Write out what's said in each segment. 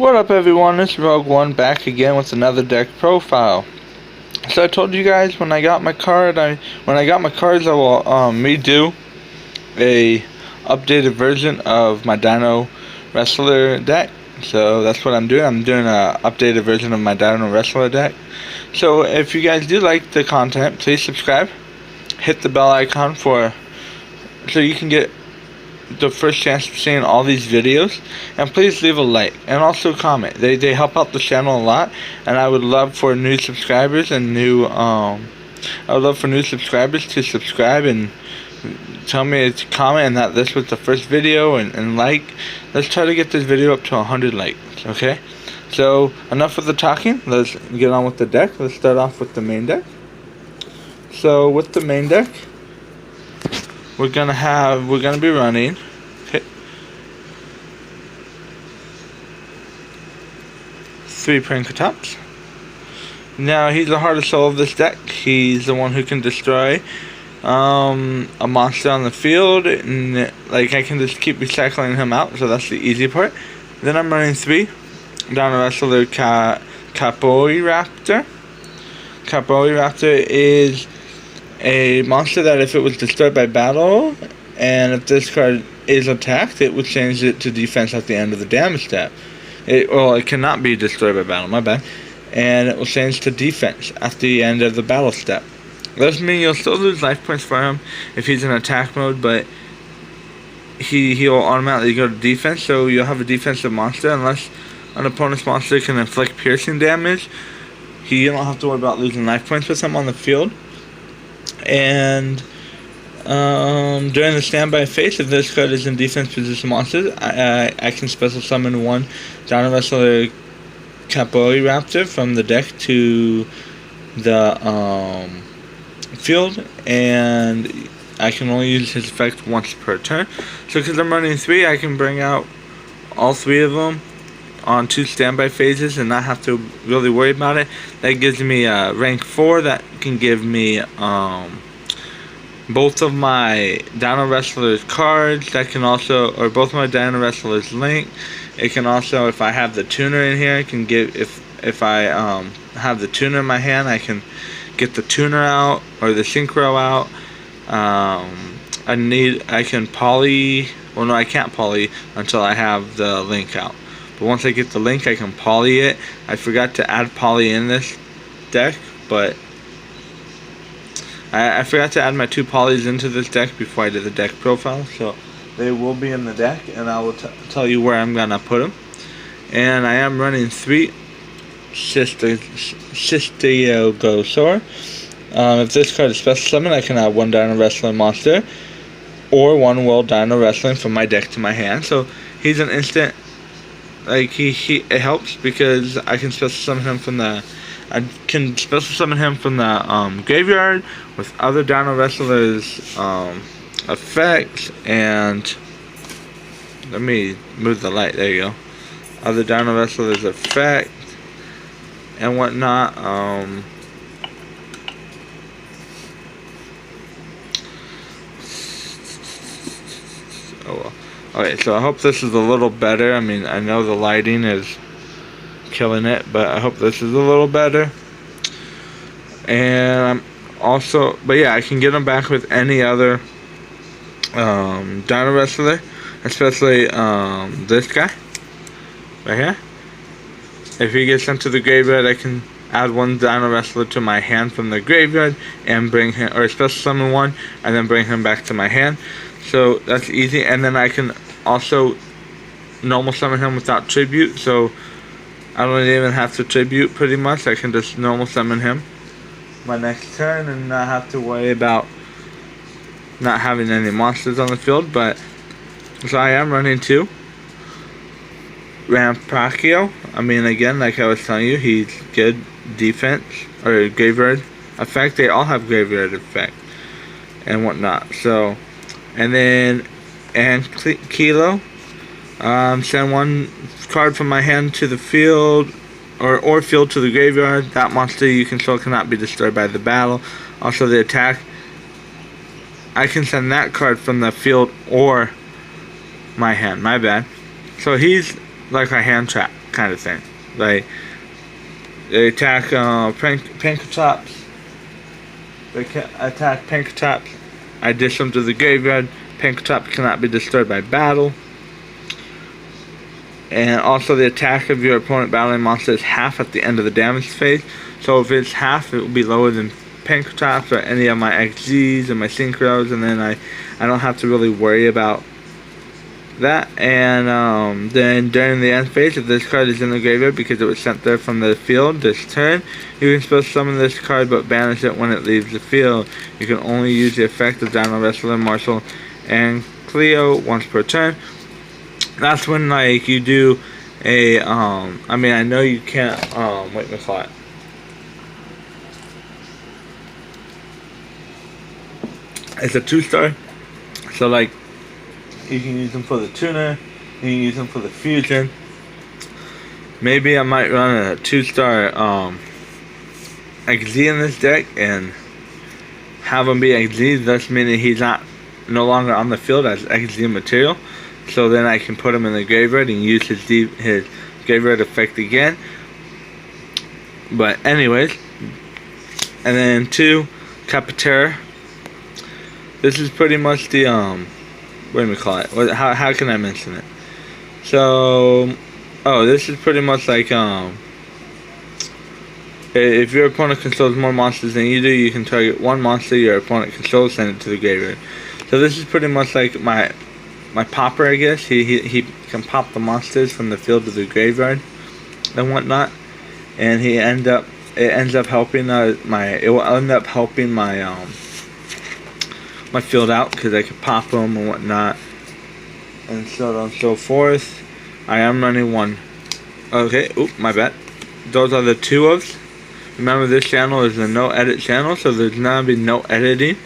What up everyone, it's Rogue One back again with another deck profile. So I told you guys when I got my cards I will redo a updated version of my Dinowrestlers deck. So that's what I'm doing. I'm doing a updated version of my Dinowrestlers deck. So if you guys do like the content, please subscribe. Hit the bell icon so you can get the first chance of seeing all these videos, and please leave a like and also comment. They help out the channel a lot, and I would love for new subscribers and to subscribe and tell me to comment and that this was the first video and like. Let's try to get this video up to 100 likes. Okay, so enough of the talking, let's get on with the deck. Let's start off with the main deck. So with the main deck, we're gonna be running 3 Prankatops. Now he's the heart and soul of this deck. He's the one who can destroy a monster on the field, and like I can just keep recycling him out, so that's the easy part. Then I'm running 3 Dinowrestlers Capoeiraptor. Capoeiraptor is a monster that if it was destroyed by battle, and if this card is attacked, it would change it to defense at the end of the damage step. It cannot be destroyed by battle, my bad. And it will change to defense at the end of the battle step. That doesn't mean you'll still lose life points for him if he's in attack mode, but he'll automatically go to defense, so you'll have a defensive monster unless an opponent's monster can inflict piercing damage. You don't have to worry about losing life points with him on the field. And during the standby phase, if this card is in defense position monsters, I can special summon 1 Dinowrestlers Capoeiraptor from the deck to the field, and I can only use his effect once per turn. So because I'm running 3, I can bring out all 3 of them on 2 standby phases and not have to really worry about it. That gives me rank 4. That can give me both of my Dinowrestlers cards. That can also, or both my Dinowrestlers link. It can also, if I have the tuner in here, I can give, if I have the tuner in my hand, I can get the tuner out or the synchro out. I can poly, well no, I can't poly until I have the link out. But once I get the link, I can poly it. I forgot to add poly in this deck, but I forgot to add my 2 polys into this deck before I did the deck profile, so they will be in the deck, and I will tell you where I'm gonna put them. And I am running 3 Cystioglosaur. If this card is special summon, I can add 1 Dinowrestling monster or 1 World Dinowrestling from my deck to my hand. So he's an instant. Like it helps because I can special summon him from the graveyard with other Dinowrestlers effects, and let me move the light, there you go. Other Dinowrestlers effect and whatnot. Oh well. Okay, so I hope this is a little better. I mean, I know the lighting is killing it, but I hope this is a little better. And I'm also, but yeah, I can get them back with any other Dinowrestler, especially this guy right here. If he gets sent to the graveyard, I can add 1 Dinowrestler to my hand from the graveyard and bring him, or special summon 1 and then bring him back to my hand. So that's easy. And then I can also normal summon him without tribute, so I don't even have to tribute pretty much. I can just normal summon him my next turn and not have to worry about not having any monsters on the field. But so I am running 2 Ramprachio. I mean, again, like I was telling you, he's good defense or graveyard effect. They all have graveyard effect and whatnot. So, and then Kilo. Send 1 card from my hand to the field, or field to the graveyard. That monster you control cannot be destroyed by the battle. Also the attack, I can send that card from the field or my hand, my bad. So he's like a hand trap kind of thing. Like, they attack Pankratops. They attack Pankratops. I dish them to the graveyard. Pankratops cannot be destroyed by battle. And also the attack of your opponent battling monster is half at the end of the damage phase. So if it's half, it will be lower than Pankratops or any of my XZs and my Synchros, and then I don't have to really worry about that. And then during the end phase, if this card is in the graveyard because it was sent there from the field this turn, you can still summon this card but banish it when it leaves the field. You can only use the effect of Dinowrestler, Marshall, and Cleo once per turn. That's when, like, you do a, I mean, I know you can't, wait, let me call it. It's a 2-star, so, like, you can use them for the tuner, you can use them for the fusion. Maybe I might run a 2-star, XZ in this deck, and have him be XZ, thus meaning he's no longer on the field as XZ material. So then I can put him in the graveyard and use his graveyard effect again. But anyways, and then 2, Capitera. This is pretty much the what do we call it? How can I mention it? So, this is pretty much like if your opponent controls more monsters than you do, you can target one monster your opponent controls, send it to the graveyard. So this is pretty much like my popper, I guess. He can pop the monsters from the field to the graveyard and whatnot, and it ends up helping my my field out because I can pop them and whatnot, and so on and so forth. I am running 1. Okay, oop, my bad. Those are the 2-ofs. Remember, this channel is a no edit channel, so there's gonna be no editing.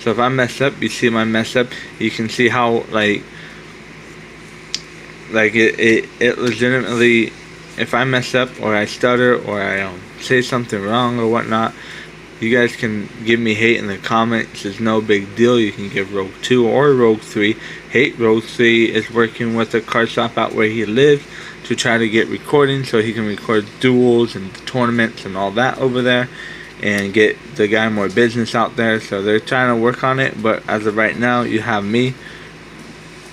So if I mess up, you see my mess up. You can see how like it legitimately, if I mess up or I stutter or I say something wrong or whatnot, you guys can give me hate in the comments. It's no big deal. You can give Rogue 2 or Rogue 3 hate. Rogue 3 is working with a card shop out where he lives to try to get recording so he can record duels and tournaments and all that over there and get the guy more business out there. So they're trying to work on it, but as of right now, you have me.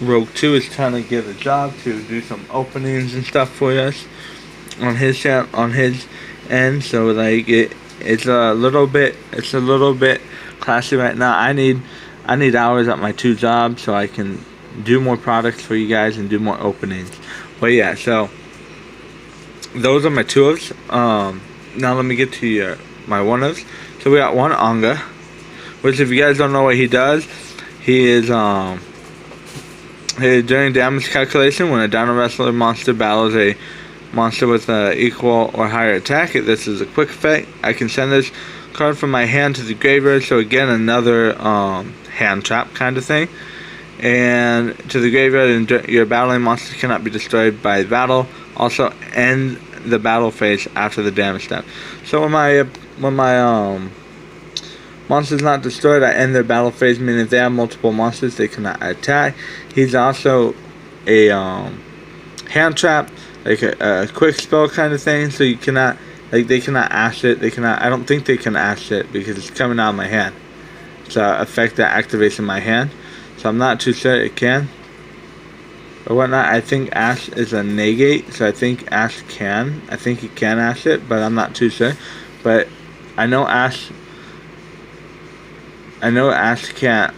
Rogue 2 is trying to get a job to do some openings and stuff for us on his channel, on his end. So like it's a little bit classy right now. I need hours at my 2 jobs so I can do more products for you guys and do more openings. But yeah, so those are my 2-ofs. Now let me get to my 1-ofs. So we got 1 Anga, which if you guys don't know what he does, he is during damage calculation, when a Dinowrestler monster battles a monster with equal or higher attack, this is a quick effect. I can send this card from my hand to the graveyard, so again another hand trap kind of thing, and to the graveyard, and your battling monster cannot be destroyed by battle. Also end the battle phase after the damage step. So when my monster's not destroyed, I end their battle phase, meaning if they have multiple monsters, they cannot attack. He's also a hand trap, like a quick spell kind of thing, so you cannot, like, they cannot ash it. They cannot, I don't think they can ash it because it's coming out of my hand. It's an effect that activates in my hand, so I'm not too sure it can or whatnot. I think ash is a negate, so I think ash can. I think he can ash it, but I'm not too sure. But I know ash can't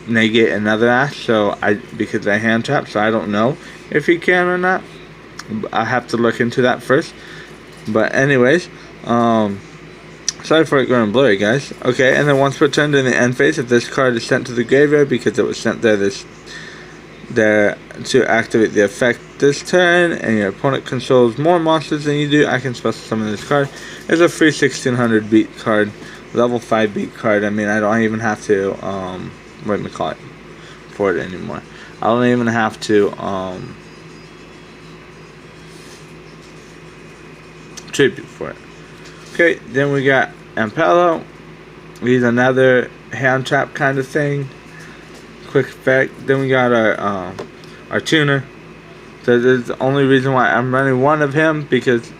negate another ash, so because I hand trap, so I don't know if he can or not. I have to look into that first. But anyways, sorry for it going blurry, guys. Okay, and then once per turn during the end phase, if this card is sent to the graveyard because it was sent there to activate the effect this turn, and your opponent controls more monsters than you do, I can special summon this card. It's a free 1600 beat card, level 5 beat card. I mean, I don't even have to what do we call it for it anymore. I don't even have to tribute for it. Okay, then we got Ampello. He's another hand trap kind of thing, quick effect. Then we got our tuner. So there's the only reason why I'm running one of him, because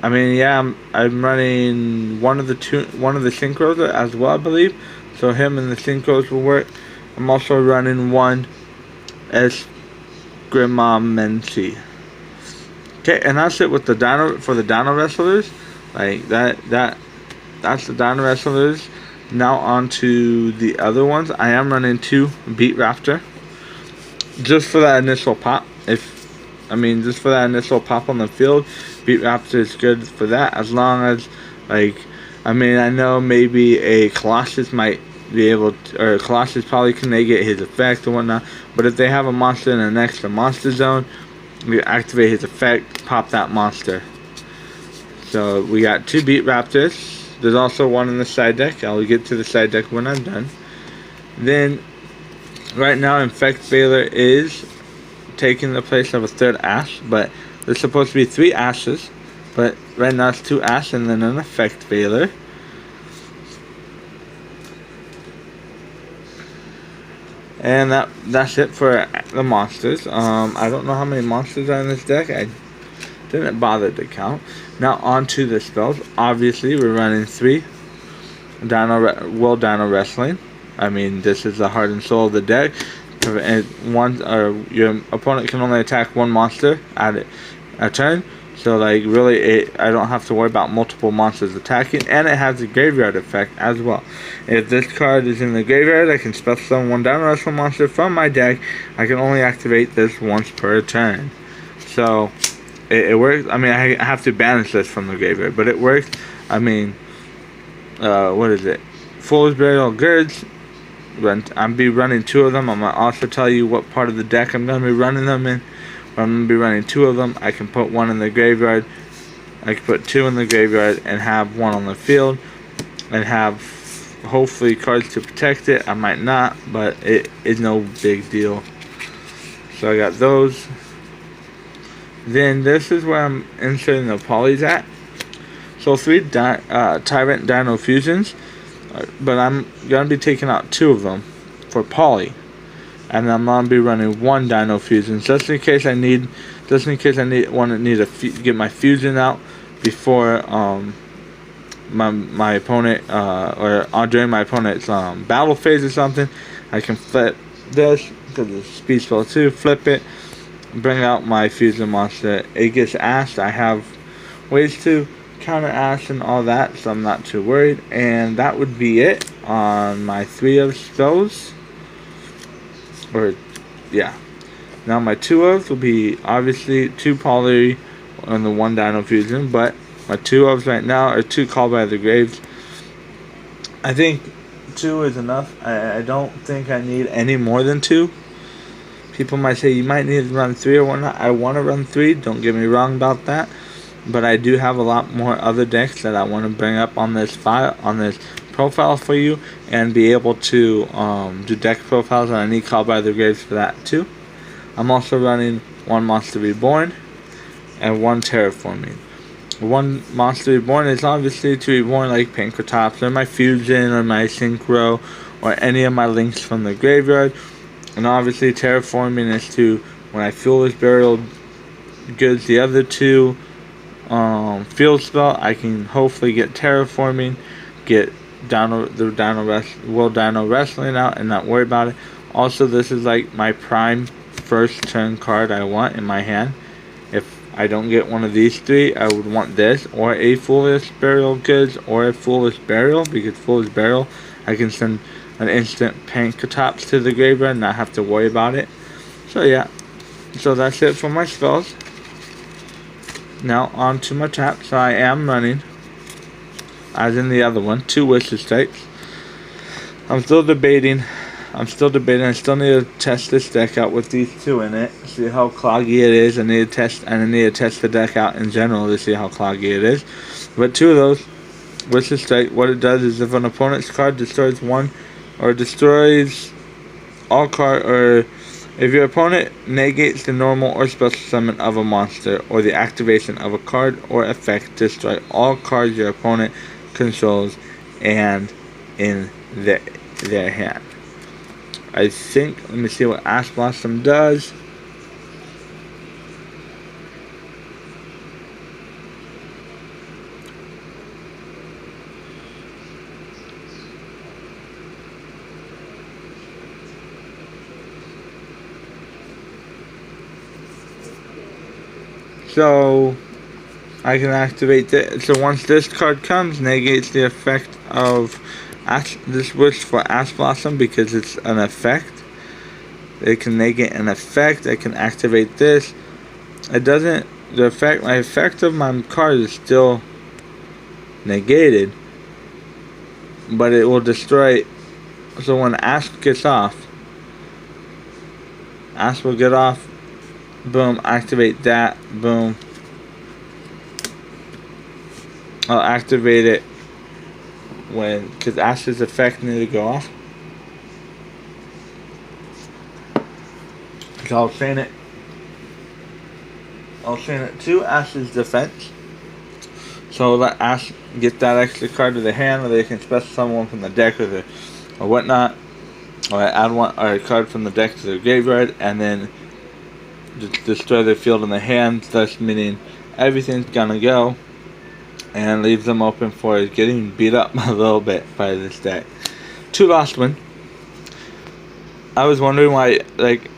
I mean, yeah, I'm running one of the synchros as well, I believe. So him and the synchros will work. I'm also running one as Grimamensi. Okay, and that's it with the Dinowrestlers. Like that's the Dinowrestlers. Now on to the other ones. I am running 2 Beat Raptor, just for that initial pop. Just for that initial pop on the field, Beat Raptor is good for that. As long as, I know maybe a Colossus might be able to, or Colossus probably can negate his effect or whatnot. But if they have a monster in an extra monster zone, we activate his effect, pop that monster. So we got 2 Beat Raptors. There's also one in the side deck. I'll get to the side deck when I'm done. Then, right now, Infect Baylor is taking the place of a 3rd Ash, but there's supposed to be 3 Ashes, but right now it's 2 Ash and then an Infect Baylor. And that's it for the monsters. I don't know how many monsters are in this deck. I didn't bother to count. Now on to the spells. Obviously, we're running 3 World Dino Wrestling. This is the heart and soul of the deck. Your opponent can only attack 1 monster at a turn. So really, I don't have to worry about multiple monsters attacking, and it has a graveyard effect as well. If this card is in the graveyard, I can special summon 1 Dino Wrestling monster from my deck. I can only activate this once per turn. So it works. I have to banish this from the graveyard, but it works. What is it? Fool's Burial Goods. I'll be running 2 of them. I'm going to also tell you what part of the deck I'm going to be running them in. But I'm going to be running 2 of them. I can put 1 in the graveyard. I can put 2 in the graveyard and have 1 on the field. And have, hopefully, cards to protect it. I might not, but it is no big deal. So I got those. Then this is where I'm inserting the polys at. So 3 Tyrant Dino Fusions. But I'm going to be taking out 2 of them for poly. And I'm going to be running 1 Dino Fusion, just in case I need to get my fusion out before my opponent or during my opponent's battle phase or something. I can flip this because it's speed spell 2. Flip it, bring out my fusion monster. It gets ashed. I have ways to counter ash and all that, so I'm not too worried. And that would be it on my 3 of those. Now my 2 ofs will be obviously 2 poly and the 1 Dino Fusion, but my 2 ofs right now are 2 Called by the Graves. I think 2 is enough. I don't think I need any more than 2. People might say you might need to run 3 or whatnot. I want to run 3, don't get me wrong about that. But I do have a lot more other decks that I want to bring up on this profile for you, and be able to do deck profiles, and I need Called by the Graves for that too. I'm also running 1 Monster Reborn and 1 Terraforming. 1 Monster Reborn is obviously to reborn like Pankratops or my Fusion or my Synchro or any of my links from the graveyard. And obviously Terraforming is to, when I Fool's Burial Goods the other 2 field spell, I can hopefully get Terraforming, get World Dino Wrestling out and not worry about it. Also, this is like my prime first turn card I want in my hand. If I don't get one of these 3, I would want this, or a Foolish Burial Goods, or a Foolish Burial, because Foolish Burial, I can send an instant Pankratops to the graveyard and not have to worry about it. So yeah, so that's it for my spells. Now on to my taps. So I am running, as in the other one, 2 Wishes types. I'm still debating. I still need to test this deck out with these 2 in it. See how cloggy it is. I need to test the deck out in general to see how cloggy it is. But 2 of those Wishes type, what it does is if an opponent's card destroys 1 or destroys all card, or if your opponent negates the normal or special summon of a monster or the activation of a card or effect, destroy all cards your opponent controls and in their hand. I think, let me see what Ash Blossom does. So I can activate this. So once this card comes, negates the effect of this wish for Ash Blossom because it's an effect. It can negate an effect. I can activate this. It doesn't. My effect of my card is still negated, but it will destroy. So when Ash gets off, Ash will get off. Boom. Activate that. Boom. I'll activate it because Ash's effect needs to go off. So I'll chain it. I'll chain it to Ash's defense. So let Ash get that extra card to the hand, or they can special summon one from the deck or whatnot, or add one or a card from the deck to their graveyard, and then destroy their field in the hand. Thus meaning everything's gonna go, and leaves them open for getting beat up a little bit by this deck. 2 lost one. I was wondering why, like,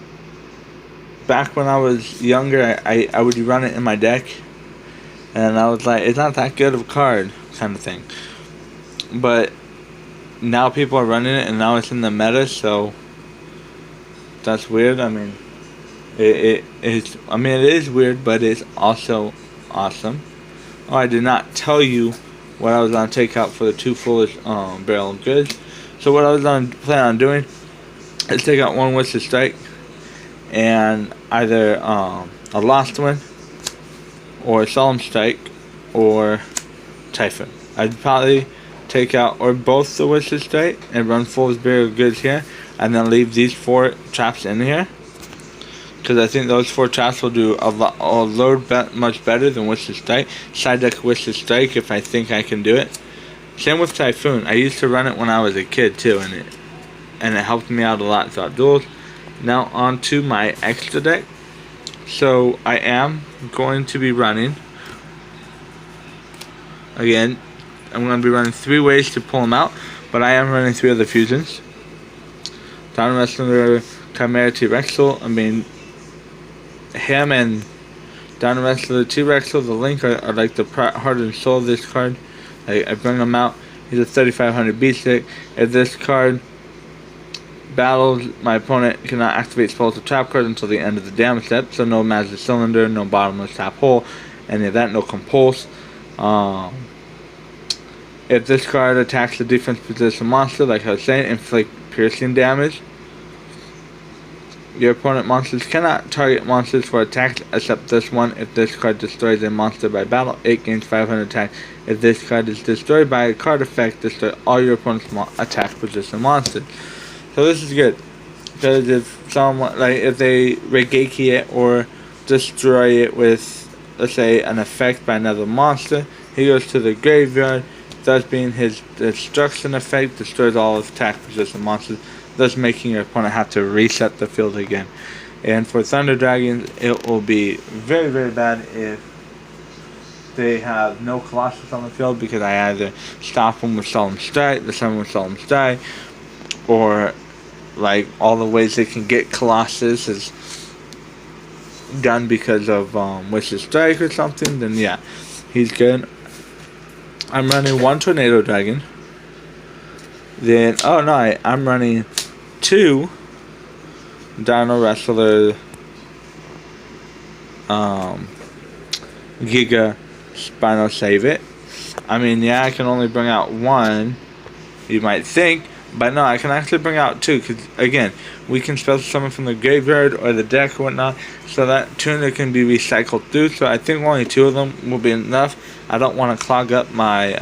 back when I was younger, I would run it in my deck, and I was like, it's not that good of a card, kind of thing. But now people are running it, and now it's in the meta, so that's weird. I mean, it is weird, but it's also awesome. Oh, I did not tell you what I was going to take out for the 2 foolish barrel of goods. So what I was going to plan on doing is take out 1 Whistle Strike and either a Lost One or Solemn Strike or Typhoon. I'd probably take out or both the Whistle Strike and run full barrel of goods here, and then leave these 4 traps in here. Because I think those 4 traps will do a load much better than Whistle Strike. Side deck Whistle Strike if I think I can do it. Same with Typhoon. I used to run it when I was a kid too, and it helped me out a lot throughout duels. Now on to my extra deck. So I am going to be running. Again, I'm going to be running 3 ways to pull them out, but I am running 3 other fusions. Dinowrestlers, Chimera, T-Rexel. I mean, him and Dinowrestlers, T-Rexel, the Link are like the heart and soul of this card. I bring him out. He's a 3500 beat stick. If this card battles, my opponent cannot activate spells or trap cards until the end of the damage step. So no magic cylinder, no bottomless tap hole, any of that, no compulse. If this card attacks the defense position monster, like I was saying, inflict piercing damage. Your opponent monsters cannot target monsters for attacks except this one. If this card destroys a monster by battle, it gains 500 attack. If this card is destroyed by a card effect, destroy all your opponent's attack position monsters. So this is good, because if someone, like, if they Regeki it or destroy it with, let's say, an effect by another monster, he goes to the graveyard, thus being his destruction effect destroys all his attack position monsters, thus making your opponent have to reset the field again. And for Thunder Dragons, it will be very, very bad if they have no Colossus on the field, because I either stop them with Solemn Strike, the summon with Solemn Strike, or like all the ways they can get Colossus is done because of Whistle Strike or something, then yeah, he's good. I'm running 1 Tornado Dragon. Then, oh no, I'm running 2 Dinowrestlers Giga Spino Save It. I mean, yeah, I can only bring out 1, you might think, but no, I can actually bring out 2, because again, we can special summon from the graveyard or the deck or whatnot, so that tuner can be recycled through. So I think only 2 of them will be enough. I don't want to clog up my,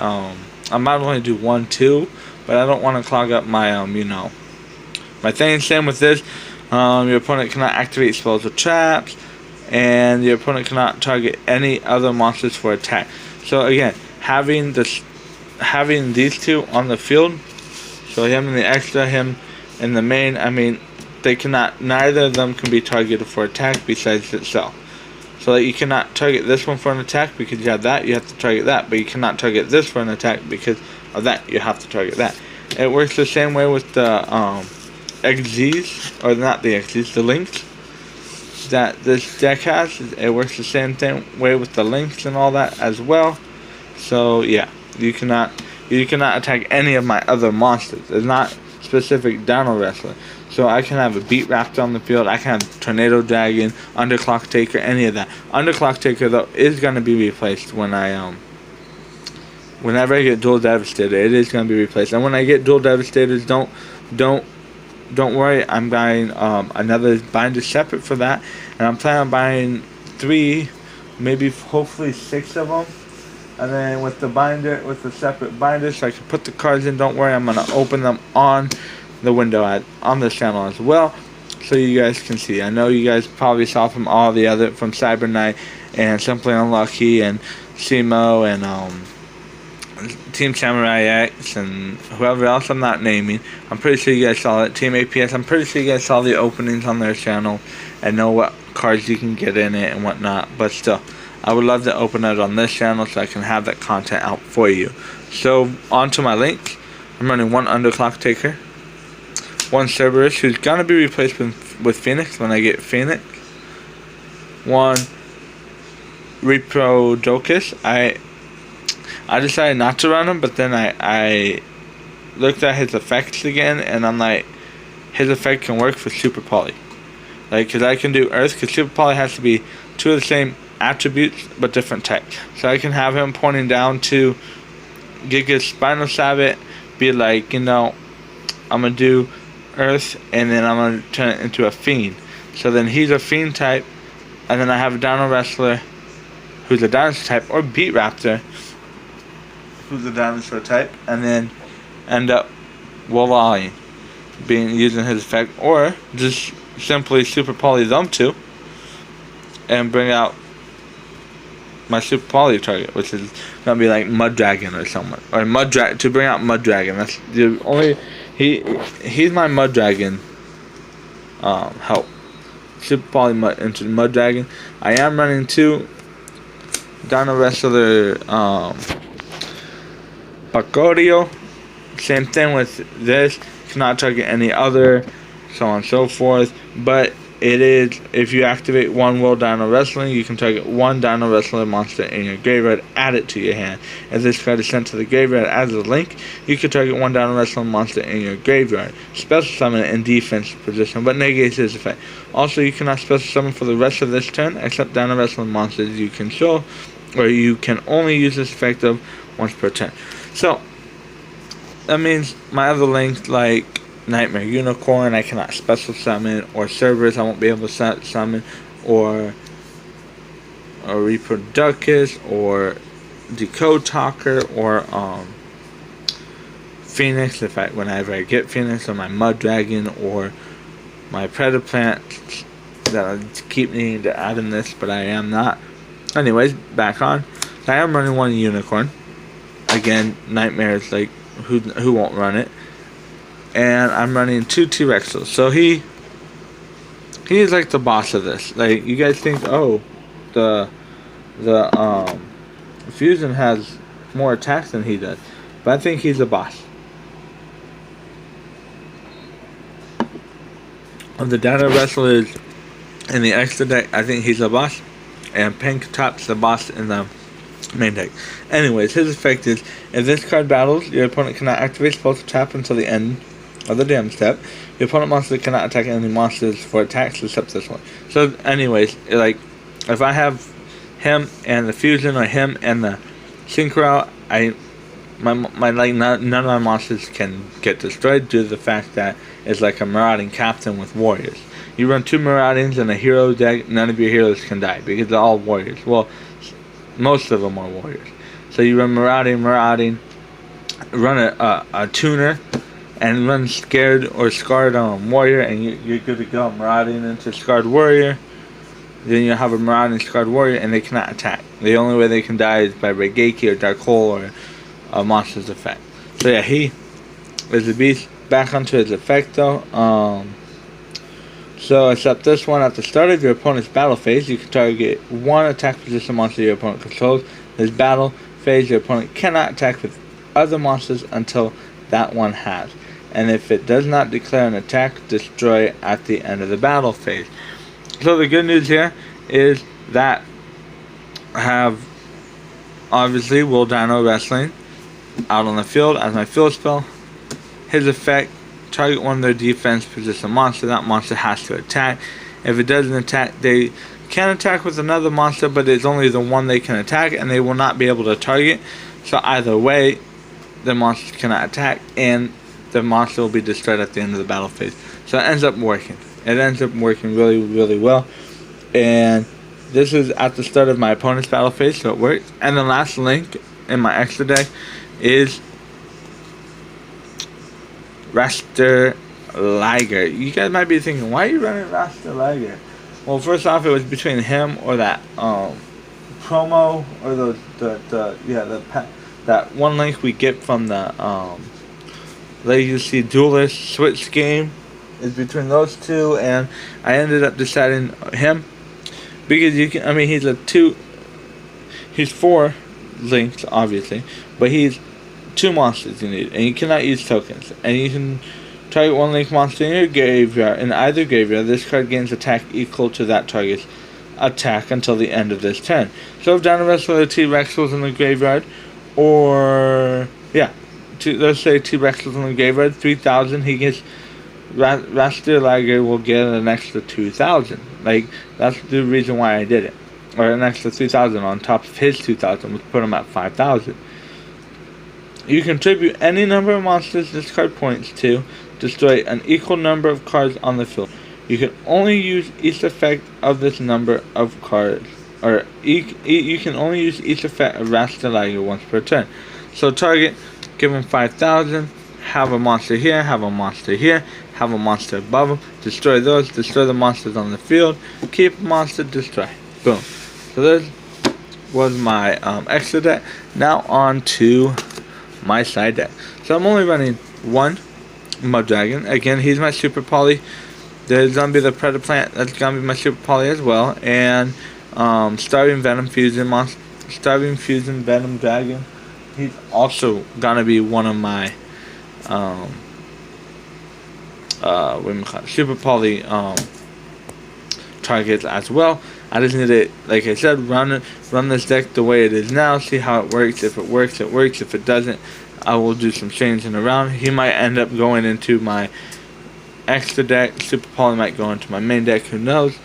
I might only do 1, 2, but I don't want to clog up my, my thing. Same with this, your opponent cannot activate spells or traps, and your opponent cannot target any other monsters for attack. So again, having these 2 on the field, so him in the extra, him in the main, I mean, they cannot, neither of them can be targeted for attack besides itself. So that you cannot target this one for an attack because you have that, you have to target that, but you cannot target this for an attack because of that, you have to target that. It works the same way with the XZs, or not the XZs, the Links. that this deck has. It works the same way with the links and all that as well. So yeah, you cannot attack any of my other monsters. It's not specific Dino Wrestler. So I can have a Beat Raptor on the field. I can have Tornado Dragon, Underclock Taker, any of that. Underclock Taker though is gonna be replaced when I whenever I get Dual Devastator, it is gonna be replaced. And when I get Dual Devastators, don't worry. I'm buying another binder separate for that, and I'm planning on buying 3, maybe hopefully 6 of them. And then with the binder, with the separate binder, so I can put the cards in. Don't worry, I'm gonna open them on the window on this channel as well, so you guys can see. I know you guys probably saw from all the other, from Cyber Knight and Simply Unlucky and Simo and Team Samurai X and whoever else I'm not naming. I'm pretty sure you guys saw it. Team APS, I'm pretty sure you guys saw the openings on their channel and know what cards you can get in it and whatnot. But still, I would love to open it on this channel so I can have that content out for you. So, on to my links. I'm running 1 Underclock Taker, 1 Cerberus, who's gonna be replaced with Phoenix when I get Phoenix. 1 Reproducus. I decided not to run him, but then I looked at his effects again, and I'm like, his effect can work for Super Poly. Like, because I can do Earth, because Super Poly has to be 2 of the same attributes, but different types. So I can have him pointing down to Giga's Spinal Sabot, be like, I'm going to do Earth, and then I'm going to turn it into a Fiend. So then he's a Fiend type, and then I have a Dino Wrestler, who's a Dinosaur type, or Beat Raptor, who's a Dinosaur type, and then end up Walleye using his effect, or just simply Super Poly them 2 and bring out my Super Poly target, which is gonna be like Mud Dragon or someone, or to bring out Mud Dragon. That's the only he's my Mud Dragon help. Super Poly into Mud Dragon. I am running 2 Dino Wrestler Pacorio. Same thing with this. Cannot target any other, so on and so forth. But it is, if you activate 1 World Dino Wrestling, you can target 1 Dino Wrestler monster in your graveyard, add it to your hand. If this card is sent to the graveyard as a link, you can target 1 Dino Wrestling monster in your graveyard. Special summon it in defense position, but negates its effect. Also, you cannot special summon for the rest of this turn, except Dino Wrestling monsters you control, or you can only use this effect of once per turn. So, that means my other links like Nightmare Unicorn, I cannot special summon, or Cerberus, I won't be able to summon, or Reproducus, or Decode Talker, or Phoenix, whenever I get Phoenix, or my Mud Dragon, or my Predaplant, that I keep needing to add in this, but I am not. Anyways, back on. I am running 1 Unicorn. Again, Nightmare is like, who won't run it? And I'm running 2 T-Rexes. So he is like the boss of this. Like, you guys think, oh, the Fusion has more attacks than he does, but I think he's the boss of the Dino Wrestlers in the extra deck. I think he's the boss, and Pink Top's the boss in the main deck. Anyways, his effect is, if this card battles, your opponent cannot activate spells to tap until the end of the damage step. Your opponent monster cannot attack any monsters for attacks except this one. So anyways, like, if I have him and the Fusion, or him and the Synchro, none of my monsters can get destroyed due to the fact that it's like a Marauding Captain with warriors. You run 2 Maraudings in a hero deck, none of your heroes can die because they're all warriors. Well, most of them are warriors. So you run Marauding, run a Tuner, and run Scared or Scarred Warrior, and you're good to go. Marauding into Scarred Warrior. Then you have a Marauding Scarred Warrior, and they cannot attack. The only way they can die is by Regeki or Dark Hole or a monster's effect. So yeah, he is a beast. Back onto his effect though. So except this one, at the start of your opponent's battle phase, you can target 1 attack position monster your opponent controls. This battle phase, your opponent cannot attack with other monsters until that one has. And if it does not declare an attack, destroy it at the end of the battle phase. So the good news here is that I have, obviously, Will Dino Wrestling out on the field as my field spell. His effect, target one of their defense position monster. That monster has to attack. If it doesn't attack, they can attack with another monster, but it's only the one they can attack, and they will not be able to target. So either way, the monster cannot attack, and the monster will be destroyed at the end of the battle phase. So it ends up working. It ends up working really, really well. And this is at the start of my opponent's battle phase, so it works. And the last link in my extra deck is Raster Liger. You guys might be thinking, why are you running Raster Liger? Well, first off, it was between him or that promo, or that one link we get from the Legacy Duelist Switch game is between those two, and I ended up deciding him because you can. I mean, he's 4 links obviously, but he's 2 monsters you need, and you cannot use tokens, and you can target 1 link monster in your graveyard. In either graveyard, this card gains attack equal to that target's attack until the end of this turn. So if Dinowrestlers T-Rex was in the graveyard, or let's say T-Rex was in the graveyard, 3,000, he gets Raster Liger will get an extra 2,000. Like, that's the reason why I did it, or an extra 3,000 on top of his 2,000, which put him at 5,000. You contribute any number of monsters this card points to, destroy an equal number of cards on the field. You can only use each effect of this number of cards, or you can only use each effect of Raster Liger once per turn. So target, give him 5,000, have a monster here, have a monster here, have a monster above him, destroy those, destroy the monsters on the field, keep a monster, destroy. Boom. So this was my extra deck. Now on to my side deck. So I'm only running 1 Mud Dragon. Again, he's my Super Poly. There's gonna be the Predator Plant. That's gonna be my Super Poly as well. And Starving Fusion Venom Dragon. He's also gonna be one of my Super Poly targets as well. I just need to, like I said, run this deck the way it is now, see how it works. If it works, it works. If it doesn't, I will do some changing around. He might end up going into my extra deck. Super Poly might go into my main deck, who knows.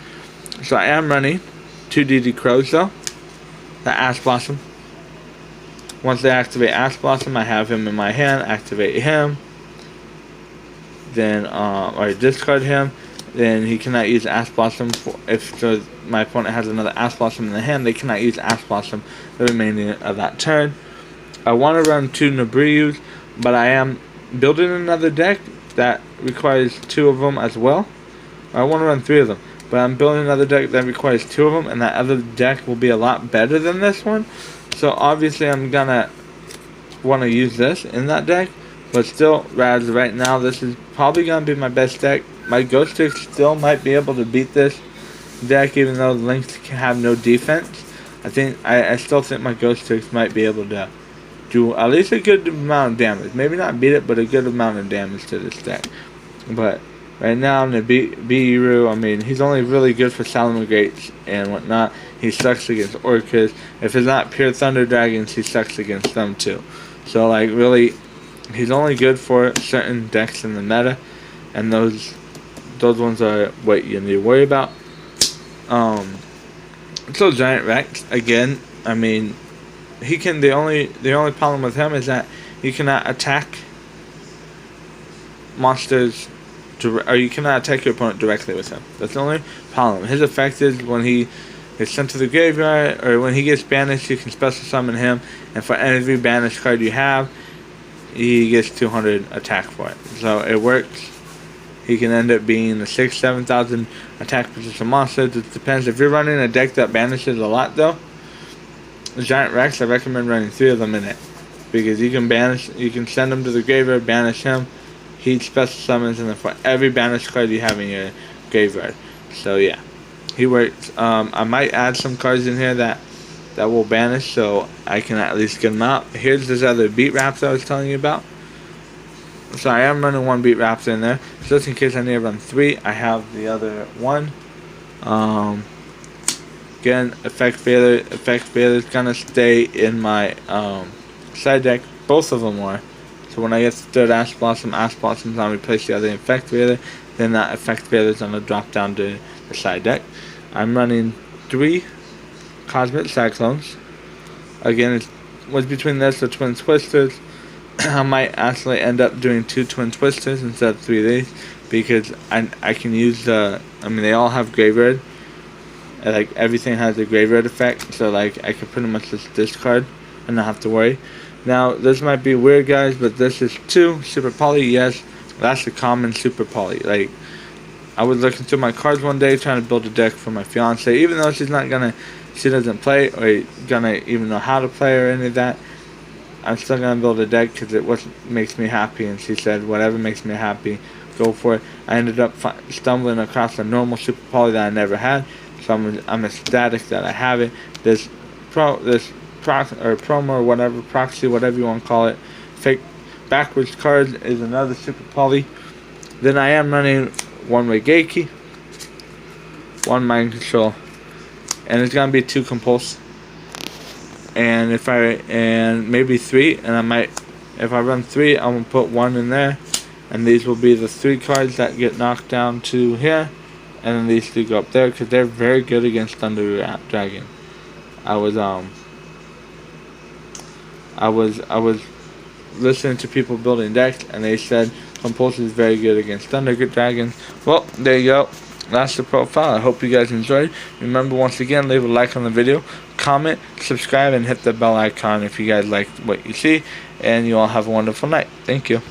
So I am running 2 DD Crows though. The Ash Blossom. Once they activate Ash Blossom, I have him in my hand, activate him. Then or discard him. Then he cannot use Ash Blossom if my opponent has another Ash Blossom in the hand. They cannot use Ash Blossom the remainder of that turn. I want to run 2 Nabrius, but I am building another deck that requires 2 of them as well. I want to run 3 of them, but I'm building another deck that requires 2 of them, and that other deck will be a lot better than this one. So obviously I'm gonna want to use this in that deck, but still, right now, this is probably gonna be my best deck. My Ghost Trick still might be able to beat this deck, even though the links can have no defense. I still think my Ghost Tricks might be able to do at least a good amount of damage. Maybe not beat it, but a good amount of damage to this deck. But right now, Nibiru, I mean, he's only really good for Salamagrates and whatnot. He sucks against Orcas. If it's not pure Thunder Dragons, he sucks against them too. So, like, really, he's only good for certain decks in the meta, and those ones are what you need to worry about. So Giant Rex, again, I mean, he can. The only problem with him is that he cannot attack monsters, or you cannot attack your opponent directly with him. That's the only problem. His effect is when he is sent to the graveyard, or when he gets banished, you can special summon him, and for every banished card you have, he gets 200 attack for it. So it works. He can end up being a 6,000-7,000 attack position monster. It depends. If you're running a deck that banishes a lot, though, Giant Rex, I recommend running 3 of them in it, because you can send him to the graveyard, banish him, he special summons, and then for every banished card you have in your graveyard. So yeah, he works. I might add some cards in here that will banish, so I can at least get them out. Here's this other Beat Raptor I was telling you about. So I am running 1 Beat Raptor in there. So just in case I need to run 3, I have the other one Again, effect failure is gonna stay in my side deck. Both of them are. So when I get the third Ash Blossom's gonna replace the other effect failure. Then that effect failure is gonna drop down to the side deck. I'm running 3 Cosmic Cyclones. Again, it was between this or Twin Twisters. I might actually end up doing 2 Twin Twisters instead of 3 of these, because I can use the, I mean, they all have graveyard. Like, everything has a graveyard effect, so like I can pretty much just discard and not have to worry. Now, this might be weird, guys, but this is 2 Super Poly. Yes, that's a common Super Poly. Like, I was looking through my cards one day trying to build a deck for my fiance, even though she doesn't play or gonna even know how to play or any of that. I'm still gonna build a deck because it makes me happy, and she said whatever makes me happy, go for it. I ended up stumbling across a normal Super Poly that I never had, so I'm ecstatic that I have it. This promo or whatever, proxy, whatever you want to call it, fake backwards cards is another Super Poly. Then I am running 1 Regeiki, 1 Mind Control, and it's gonna be 2 Compulse. And maybe 3, and I might, if I run 3, I'm gonna put 1 in there, and these will be the 3 cards that get knocked down to here, and then these 3 go up there because they're very good against Thunder Dragon. I was listening to people building decks, and they said Compulsion is very good against Thunder Dragon. Well, there you go. That's the profile. I hope you guys enjoyed. Remember, once again, leave a like on the video, comment, subscribe, and hit the bell icon if you guys like what you see. And you all have a wonderful night. Thank you.